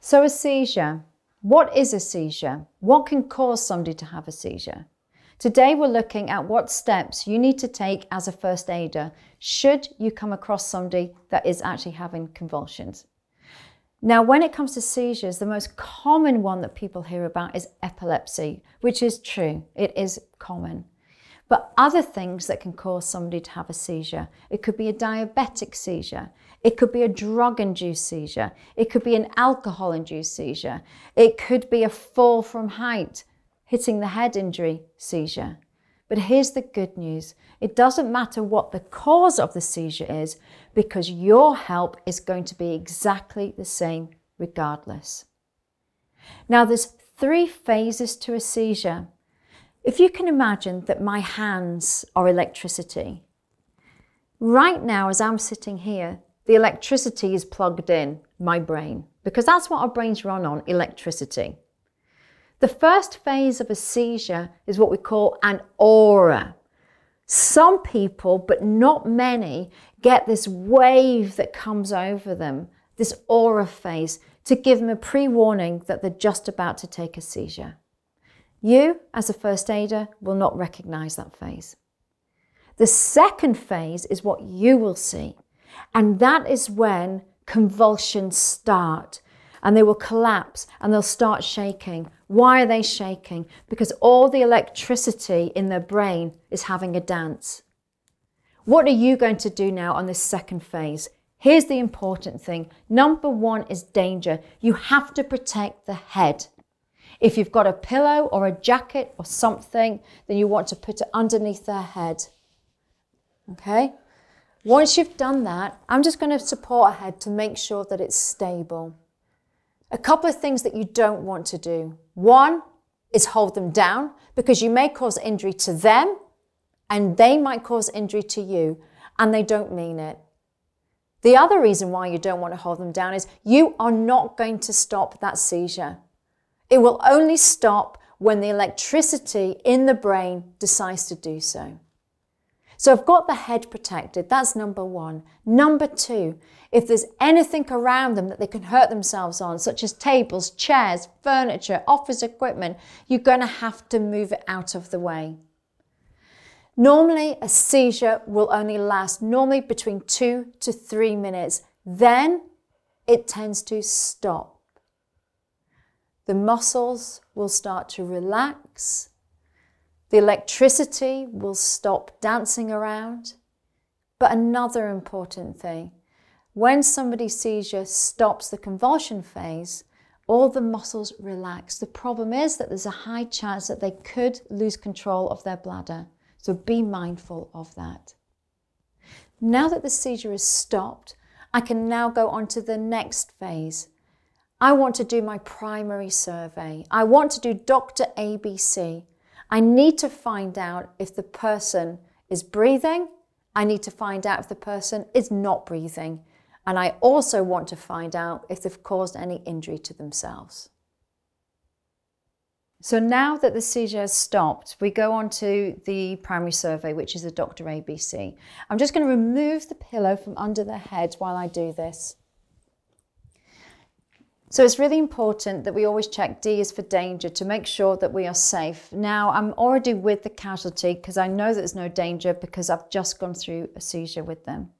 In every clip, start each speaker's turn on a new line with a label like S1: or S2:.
S1: So a seizure. What is a seizure? What can cause somebody to have a seizure? Today we're looking at what steps you need to take as a first aider should you come across somebody that is actually having convulsions. Now, when it comes to seizures, the most common one that people hear about is epilepsy, which is true. It is common. But other things that can cause somebody to have a seizure, it could be a diabetic seizure, it could be a drug-induced seizure, it could be an alcohol-induced seizure, it could be a fall from height, hitting the head injury seizure. But here's the good news. It doesn't matter what the cause of the seizure is, because your help is going to be exactly the same regardless. Now, there's 3 phases to a seizure. If you can imagine that my hands are electricity, right now as I'm sitting here, the electricity is plugged in my brain, because that's what our brains run on, electricity. The first phase of a seizure is what we call an aura. Some people, but not many, get this wave that comes over them, this aura phase, to give them a pre-warning that they're just about to take a seizure. You, as a first aider, will not recognize that phase. The second phase is what you will see, and that is when convulsions start, and they will collapse and they'll start shaking. Why are they shaking? Because all the electricity in their brain is having a dance. What are you going to do now on this second phase? Here's the important thing. Number 1 is danger. You have to protect the head. If you've got a pillow or a jacket or something, then you want to put it underneath their head. Okay? Once you've done that, I'm just going to support a head to make sure that it's stable. A couple of things that you don't want to do. 1 is hold them down, because you may cause injury to them and they might cause injury to you, and they don't mean it. The other reason why you don't want to hold them down is you are not going to stop that seizure. It will only stop when the electricity in the brain decides to do so. So I've got the head protected. That's number 1. Number 2, if there's anything around them that they can hurt themselves on, such as tables, chairs, furniture, office equipment, you're going to have to move it out of the way. Normally, a seizure will only last between 2 to 3 minutes. Then it tends to stop. The muscles will start to relax. The electricity will stop dancing around. But another important thing, when somebody's seizure stops the convulsion phase, all the muscles relax. The problem is that there's a high chance that they could lose control of their bladder. So be mindful of that. Now that the seizure is stopped, I can now go on to the next phase. I want to do my primary survey. I want to do Dr. ABC. I need to find out if the person is breathing. I need to find out if the person is not breathing. And I also want to find out if they've caused any injury to themselves. So now that the seizure has stopped, we go on to the primary survey, which is a Dr. ABC. I'm just going to remove the pillow from under the head while I do this. So it's really important that we always check D is for danger to make sure that we are safe. Now, I'm already with the casualty because I know that there's no danger because I've just gone through a seizure with them.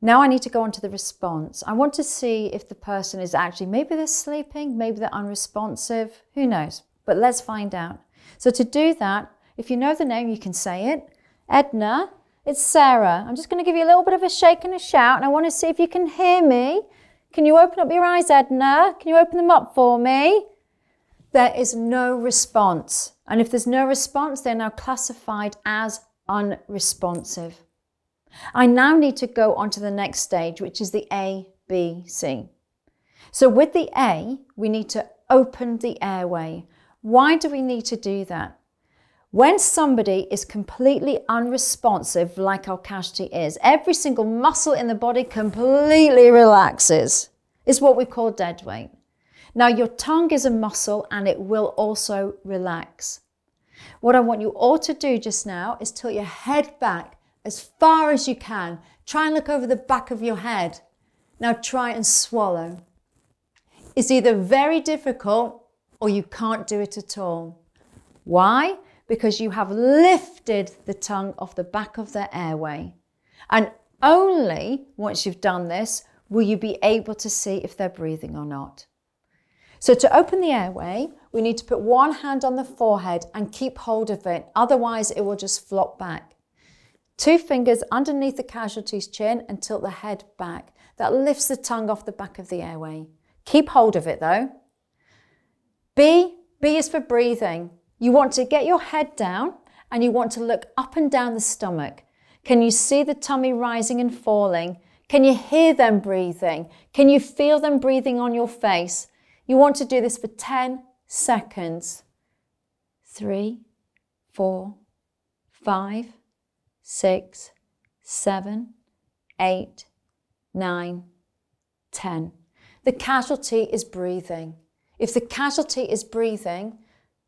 S1: Now I need to go on to the response. I want to see if the person is actually, maybe they're sleeping, maybe they're unresponsive, who knows? But let's find out. So to do that, if you know the name, you can say it. Edna, it's Sarah. I'm just going to give you a little bit of a shake and a shout, and I want to see if you can hear me. Can you open up your eyes, Edna? Can you open them up for me? There is no response. And if there's no response, they're now classified as unresponsive. I now need to go on to the next stage, which is the A, B, C. So with the A, we need to open the airway. Why do we need to do that? When somebody is completely unresponsive, like our casualty is, every single muscle in the body completely relaxes. It's what we call dead weight. Now, your tongue is a muscle and it will also relax. What I want you all to do just now is tilt your head back as far as you can. Try and look over the back of your head. Now try and swallow. is either very difficult or you can't do it at all. Why? Because you have lifted the tongue off the back of their airway. And only once you've done this will you be able to see if they're breathing or not. So to open the airway, we need to put one hand on the forehead and keep hold of it. Otherwise, it will just flop back. 2 fingers underneath the casualty's chin and tilt the head back. That lifts the tongue off the back of the airway. Keep hold of it though. B is for breathing. You want to get your head down and you want to look up and down the stomach. Can you see the tummy rising and falling? Can you hear them breathing? Can you feel them breathing on your face? You want to do this for 10 seconds. 3, 4, 5, 6, 7, 8, 9, 10. The casualty is breathing. If the casualty is breathing,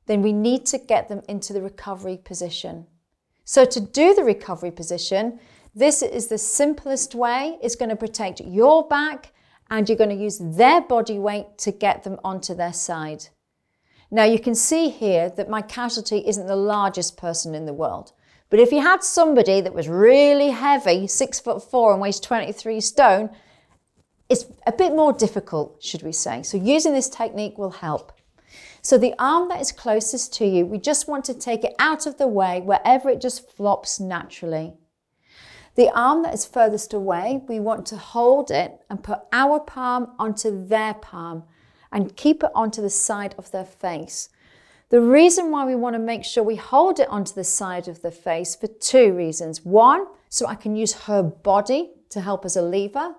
S1: then we need to get them into the recovery position. So to do the recovery position, this is the simplest way. It's going to protect your back and you're going to use their body weight to get them onto their side. Now you can see here that my casualty isn't the largest person in the world. But if you had somebody that was really heavy, 6'4" and weighs 23 stone, it's a bit more difficult, should we say. So using this technique will help. So the arm that is closest to you, we just want to take it out of the way wherever it just flops naturally. The arm that is furthest away, we want to hold it and put our palm onto their palm and keep it onto the side of their face. The reason why we want to make sure we hold it onto the side of the face for 2 reasons. 1, so I can use her body to help as a lever.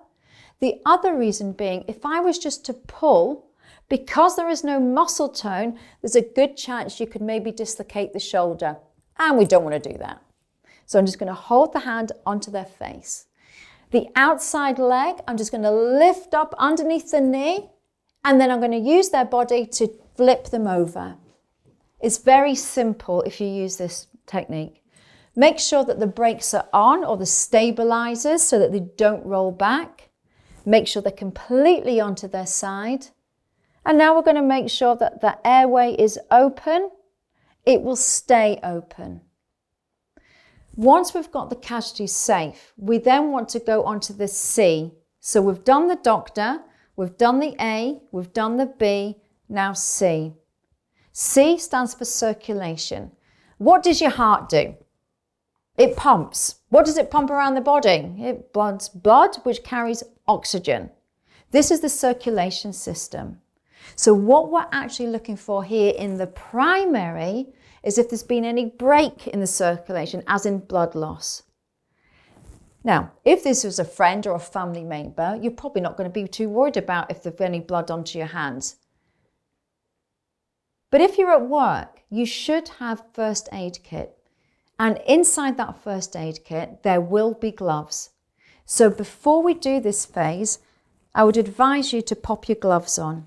S1: The other reason being, if I was just to pull, because there is no muscle tone, there's a good chance you could maybe dislocate the shoulder. And we don't want to do that. So I'm just going to hold the hand onto their face. The outside leg, I'm just going to lift up underneath the knee, and then I'm going to use their body to flip them over. It's very simple if you use this technique. Make sure that the brakes are on, or the stabilizers, so that they don't roll back. Make sure they're completely onto their side. And now we're going to make sure that the airway is open. It will stay open. Once we've got the casualty safe, we then want to go on to the C. So we've done the doctor, we've done the A, we've done the B, now C. C stands for circulation. What does your heart do? It pumps. What does it pump around the body? It pumps blood, which carries oxygen. This is the circulation system. So what we're actually looking for here in the primary is if there's been any break in the circulation, as in blood loss. Now, if this was a friend or a family member, you're probably not going to be too worried about if there's any blood onto your hands. But if you're at work, you should have first aid kit. And inside that first aid kit, there will be gloves. So before we do this phase, I would advise you to pop your gloves on.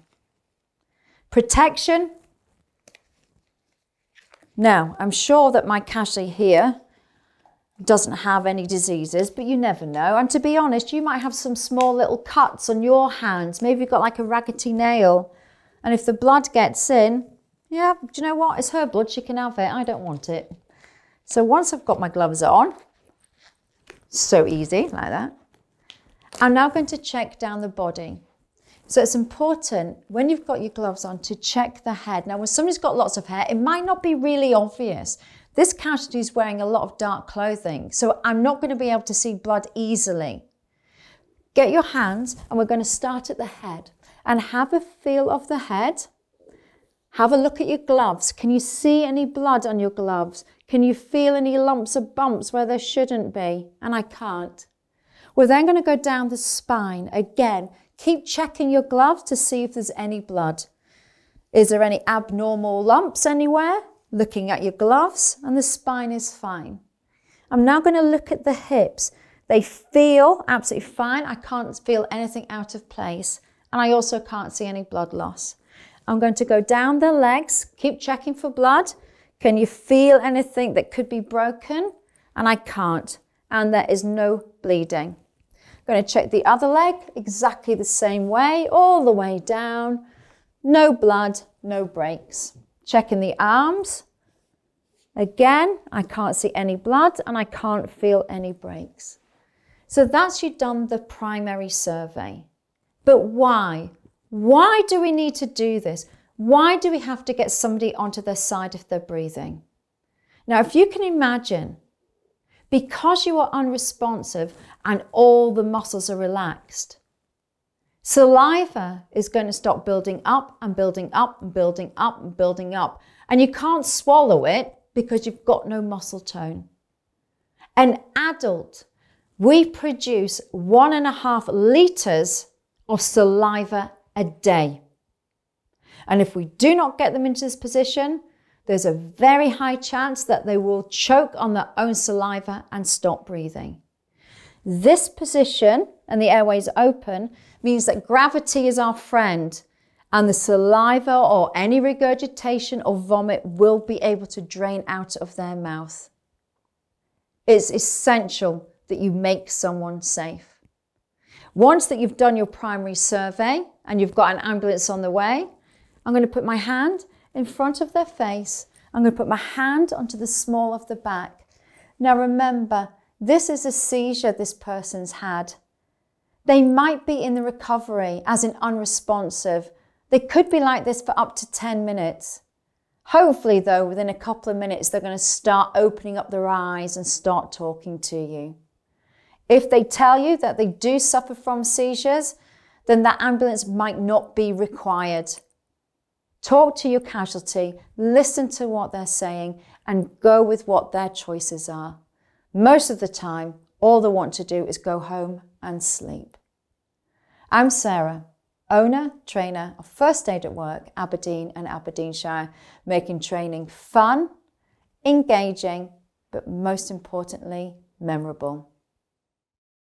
S1: Protection. Now, I'm sure that my casualty here doesn't have any diseases, but you never know. And to be honest, you might have some small little cuts on your hands. Maybe you've got like a raggedy nail. And if the blood gets in, yeah, do you know what? It's her blood, she can have it. I don't want it. So once I've got my gloves on, so easy, like that, I'm now going to check down the body. So it's important when you've got your gloves on to check the head. Now, when somebody's got lots of hair, it might not be really obvious. This casualty is wearing a lot of dark clothing, so I'm not going to be able to see blood easily. Get your hands, and we're going to start at the head and have a feel of the head. Have a look at your gloves. Can you see any blood on your gloves? Can you feel any lumps or bumps where there shouldn't be? And I can't. We're then going to go down the spine. Again, keep checking your gloves to see if there's any blood. Is there any abnormal lumps anywhere? Looking at your gloves, and the spine is fine. I'm now going to look at the hips. They feel absolutely fine. I can't feel anything out of place. And I also can't see any blood loss. I'm going to go down the legs, keep checking for blood. Can you feel anything that could be broken? And I can't. And there is no bleeding. Going to check the other leg exactly the same way, all the way down. No blood, no breaks. Checking the arms. Again, I can't see any blood and I can't feel any breaks. So that's you done the primary survey. But why? Why do we need to do this? Why do we have to get somebody onto their side if they're breathing? Now, if you can imagine, because you are unresponsive and all the muscles are relaxed, saliva is going to start building up and building up and building up and building up. And you can't swallow it because you've got no muscle tone. An adult, we produce 1.5 liters of saliva a day. And if we do not get them into this position, there's a very high chance that they will choke on their own saliva and stop breathing. This position, and the airways open, means that gravity is our friend, and the saliva or any regurgitation or vomit will be able to drain out of their mouth. It's essential that you make someone safe. Once that you've done your primary survey and you've got an ambulance on the way, I'm going to put my hand in front of their face. I'm going to put my hand onto the small of the back. Now remember, this is a seizure this person's had. They might be in the recovery as in unresponsive. They could be like this for up to 10 minutes. Hopefully though, within a couple of minutes, they're going to start opening up their eyes and start talking to you. If they tell you that they do suffer from seizures, then that ambulance might not be required. Talk to your casualty, listen to what they're saying, and go with what their choices are. Most of the time, all they want to do is go home and sleep. I'm Sarah, owner, trainer of First Aid at Work, Aberdeen and Aberdeenshire, making training fun, engaging, but most importantly, memorable.